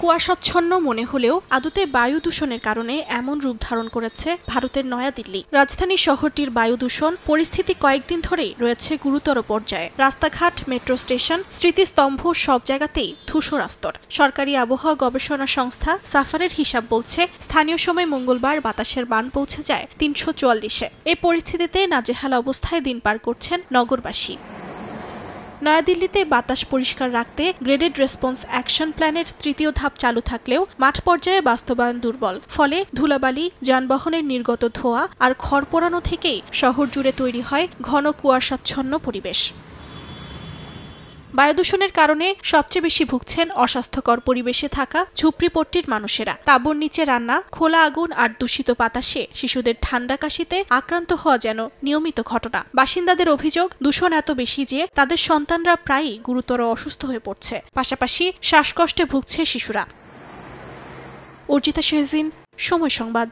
কুয়াশাচ্ছন্ন মনে হলেও আদতে বায়ু দূষণের কারণে এমন রূপ ধারণ করেছে ভারতের নয়াদিল্লি। রাজধানী শহরটির বায়ু দূষণ পরিস্থিতি কয়েকদিন ধরেই রয়েছে গুরুতর পর্যায়ে। রাস্তাঘাট, মেট্রো স্টেশন, স্মৃতিস্তম্ভ সব জায়গাতেই ধূসর আস্তর। সরকারি আবহাওয়া গবেষণা সংস্থা সাফারের হিসাব বলছে, স্থানীয় সময় মঙ্গলবার বাতাসের মান পৌঁছে যায় ৩৪৪-এ। এই পরিস্থিতিতে নাজেহাল অবস্থায় দিন পার করছেন নগরবাসী। নয়াদিল্লিতে বাতাস পরিষ্কার রাখতে গ্রেডেড রেসপন্স অ্যাকশন প্ল্যানের তৃতীয় ধাপ চালু থাকলেও মাঠ পর্যায়ে বাস্তবায়ন দুর্বল। ফলে ধুলাবালি, যানবাহনের নির্গত ধোঁয়া আর খড় পোড়ানো থেকেই শহর জুড়ে তৈরি হয় ঘন কুয়াশাচ্ছন্ন পরিবেশ। বায়ুদূষণের কারণে সবচেয়ে বেশি ভুগছেন অস্বাস্থ্যকর পরিবেশে থাকা ঝুপড়িপট্টির মানুষেরা। তাঁবুর নিচে রান্না, খোলা আগুন আর দূষিত বাতাসে শিশুদের ঠান্ডা কাশিতে আক্রান্ত হওয়া যেন নিয়মিত ঘটনা। বাসিন্দাদের অভিযোগ, দূষণ এত বেশি যে তাদের সন্তানরা প্রায়ই গুরুতর অসুস্থ হয়ে পড়ছে। পাশাপাশি শ্বাসকষ্টে ভুগছে শিশুরা। অর্জিতা শেহজিন, সময় সংবাদ।